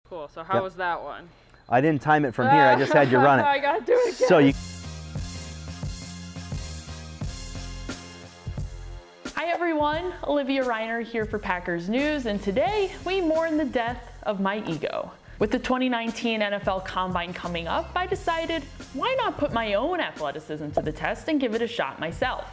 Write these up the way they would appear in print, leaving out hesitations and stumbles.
Cool. So how was that one? I didn't time it from here. I just had you run it. I gotta do it again. So you. Hi everyone, Olivia Reiner here for Packers News, and today we mourn the death of my ego. With the 2019 NFL Combine coming up, I decided, why not put my own athleticism to the test and give it a shot myself?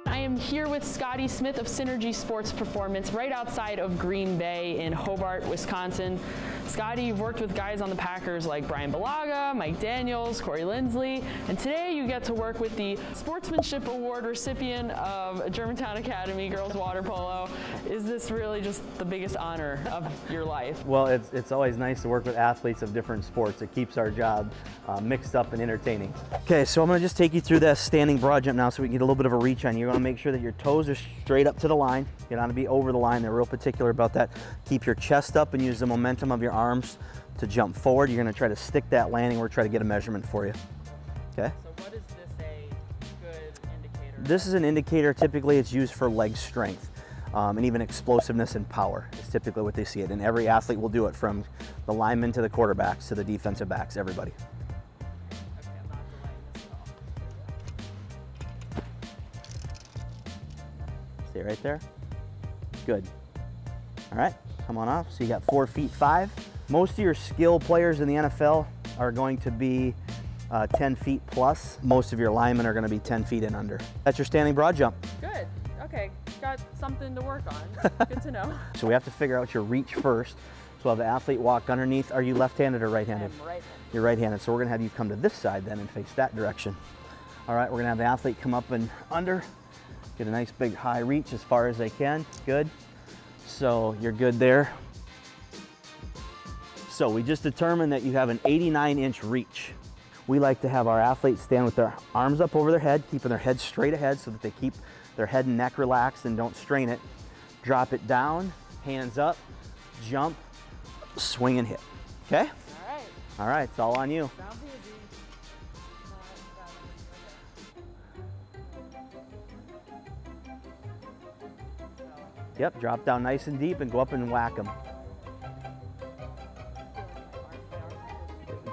I am here with Scotty Smith of Synergy Sports Performance right outside of Green Bay in Hobart, Wisconsin. Scotty, you've worked with guys on the Packers like Brian Balaga, Mike Daniels, Corey Lindsley, and today you get to work with the Sportsmanship Award recipient of Germantown Academy Girls Water Polo. Is this really just the biggest honor of your life? Well, it's always nice to work with athletes of different sports. It keeps our job mixed up and entertaining. Okay, so I'm gonna just take you through this standing broad jump now so we can get a little bit of a reach on you. You wanna make sure that your toes are straight up to the line. You don't want to be over the line. They're real particular about that. Keep your chest up and use the momentum of your arms to jump forward. You're gonna try to stick that landing. We're trying to get a measurement for you. Okay? So what is this a good indicator? This is an indicator. Typically it's used for leg strength and even explosiveness and power is typically what they see it. And every athlete will do it, from the linemen to the quarterbacks to the defensive backs, everybody. Okay, I'm not delaying this at all. Stay right there. Good. All right, come on off. So you got 4'5". Most of your skill players in the NFL are going to be 10 feet plus. Most of your linemen are going to be 10 feet and under. That's your standing broad jump. Good. Okay, got something to work on. Good to know. So we have to figure out your reach first. So we'll have the athlete walk underneath. Are you left-handed or right-handed? I'm right-handed. You're right-handed. So we're going to have you come to this side then and face that direction. All right, we're going to have the athlete come up and under. Get a nice big high reach as far as they can. Good. So you're good there. So we just determined that you have an 89-inch reach. We like to have our athletes stand with their arms up over their head, keeping their head straight ahead so that they keep their head and neck relaxed and don't strain it. Drop it down, hands up, jump, swing and hit. Okay? All right. All right, it's all on you. Sounds easy. Yep, drop down nice and deep and go up and whack them.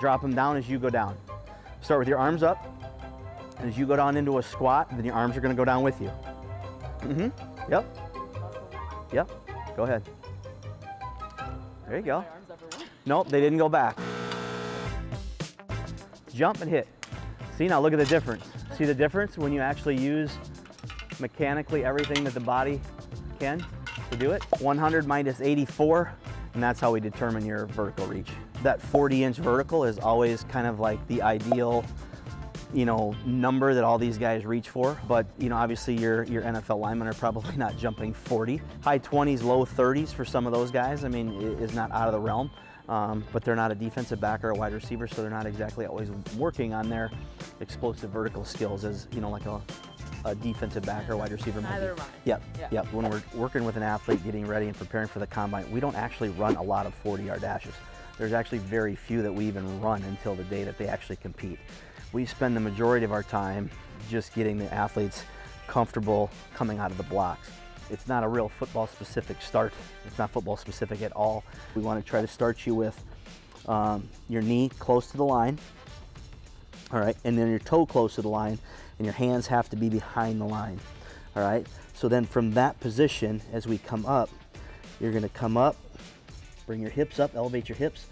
Drop them down as you go down. Start with your arms up, and as you go down into a squat, then your arms are going to go down with you. Yep. Yep. Go ahead. There you go. Nope, they didn't go back. Jump and hit. See, now look at the difference. See the difference when you actually use mechanically everything that the body can to do it? 100 minus 84, and that's how we determine your vertical reach. That 40-inch vertical is always kind of like the ideal, you know, number that all these guys reach for. But, you know, obviously your NFL linemen are probably not jumping 40. High 20s, low 30s for some of those guys, I mean, is not out of the realm. But they're not a defensive back or a wide receiver, so they're not exactly always working on their explosive vertical skills as, you know, like a defensive back or wide receiver. Neither am I. Yep. When we're working with an athlete, getting ready and preparing for the combine, we don't actually run a lot of 40-yard dashes. There's actually very few that we even run until the day that they actually compete. We spend the majority of our time just getting the athletes comfortable coming out of the blocks. It's not a real football-specific start. It's not football-specific at all. We want to try to start you with your knee close to the line, all right, and then your toe close to the line, and your hands have to be behind the line, all right? So then from that position, as we come up, you're gonna come up, bring your hips up, elevate your hips.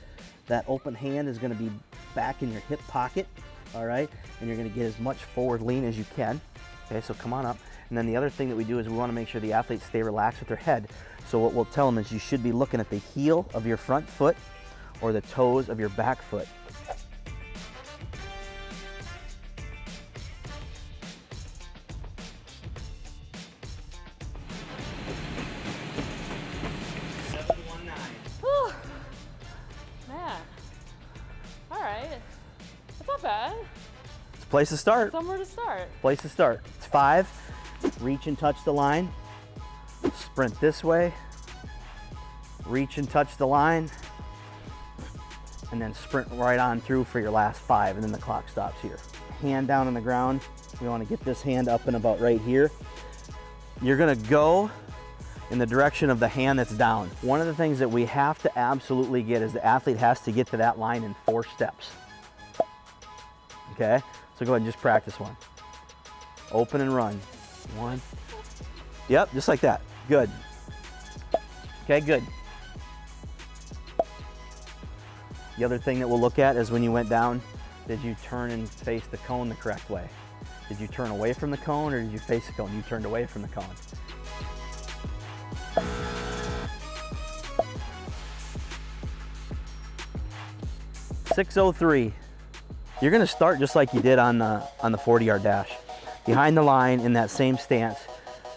That open hand is gonna be back in your hip pocket, all right? And you're gonna get as much forward lean as you can, okay? So come on up. And then the other thing that we do is we wanna make sure the athletes stay relaxed with their head. So what we'll tell them is you should be looking at the heel of your front foot or the toes of your back foot. Man. All right. That's not bad. It's a place to start. Somewhere to start. Place to start. It's 5. Reach and touch the line. Sprint this way. Reach and touch the line. And then sprint right on through for your last 5, and then the clock stops here. Hand down on the ground. We want to get this hand up and about right here. You're going to go in the direction of the hand that's down. One of the things that we have to absolutely get is the athlete has to get to that line in 4 steps. Okay, so go ahead and just practice one. Open and run. 1. Yep, just like that. Good. Okay, good. The other thing that we'll look at is when you went down, did you turn and face the cone the correct way? Did you turn away from the cone or did you face the cone? You turned away from the cone. .603. You're gonna start just like you did on the 40-yard dash. Behind the line in that same stance.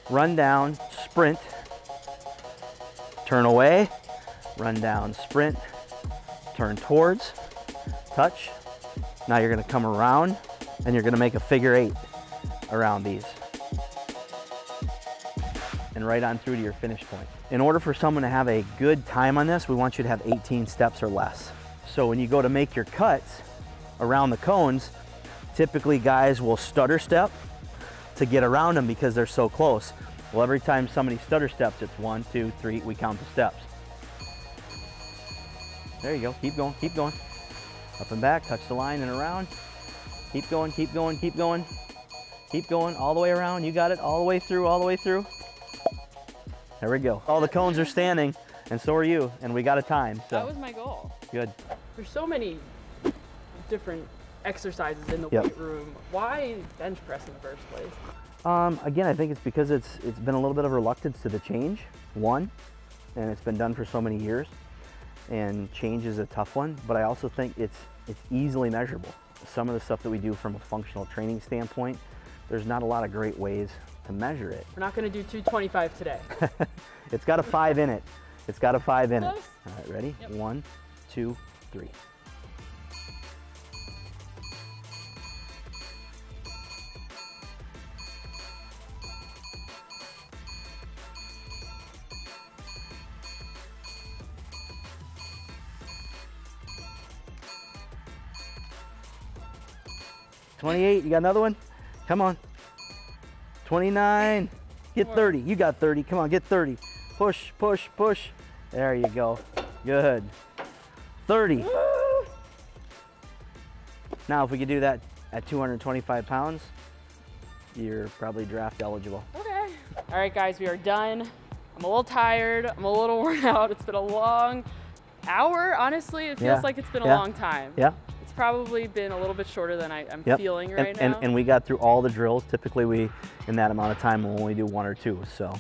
Run down, sprint, turn away, run down, sprint, turn towards, touch. Now you're gonna come around and you're gonna make a figure 8 around these. And right on through to your finish point. In order for someone to have a good time on this, we want you to have 18 steps or less. So when you go to make your cuts around the cones, typically guys will stutter step to get around them because they're so close. Well, every time somebody stutter steps, it's 1, 2, 3, we count the steps. There you go, keep going, keep going. Up and back, touch the line and around. Keep going, keep going, keep going. Keep going, all the way around, you got it, all the way through, all the way through. There we go. All the cones are standing, and so are you, and we got a time. So. That was my goal. Good. There's so many different exercises in the weight room. Why bench press in the first place? Again, I think it's because it's been a little bit of reluctance to the change, one, and it's been done for so many years, and change is a tough one, but I also think it's easily measurable. Some of the stuff that we do from a functional training standpoint, there's not a lot of great ways to measure it. We're not gonna do 225 today. It's got a 5 in it. It's got a 5 in it. Close. All right, ready? Yep. 1, 2, 3. $28, you got another one? Come on. $29, get 30. You got 30, come on, get 30. Push, push, push. There you go, good. 30. Now, if we could do that at 225 pounds, you're probably draft eligible. Okay. All right, guys, we are done. I'm a little tired. I'm a little worn out. It's been a long hour, honestly. It feels like it's been a long time. Yeah. It's probably been a little bit shorter than I'm feeling right now. And we got through all the drills. Typically, we, in that amount of time, we'll only do 1 or 2. So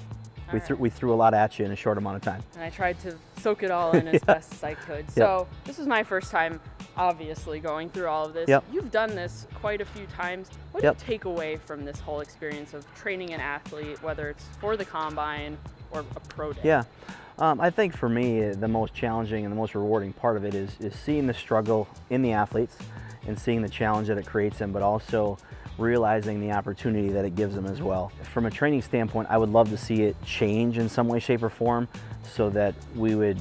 we threw a lot at you in a short amount of time. And I tried to soak it all in as best as I could. So this was my first time, obviously, going through all of this. You've done this quite a few times. What do you take away from this whole experience of training an athlete, whether it's for the combine or a pro day? Yeah. I think for me, the most challenging and the most rewarding part of it is seeing the struggle in the athletes and seeing the challenge that it creates them, but also realizing the opportunity that it gives them as well. From a training standpoint, I would love to see it change in some way, shape, or form so that we would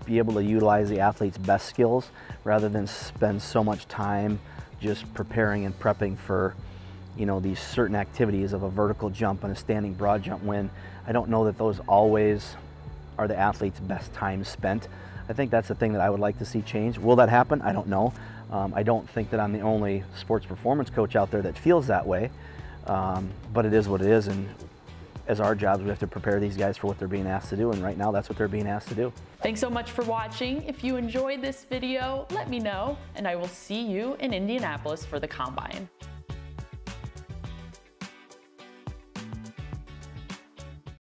be able to utilize the athlete's best skills rather than spend so much time just preparing and prepping for, you know, these certain activities of a vertical jump and a standing broad jump, when I don't know that those always are the athlete's best time spent. I think that's the thing that I would like to see change. Will that happen? I don't know. I don't think that I'm the only sports performance coach out there that feels that way, but it is what it is, and as our jobs, we have to prepare these guys for what they're being asked to do, and right now that's what they're being asked to do. Thanks so much for watching. If you enjoyed this video, let me know, and I will see you in Indianapolis for the Combine.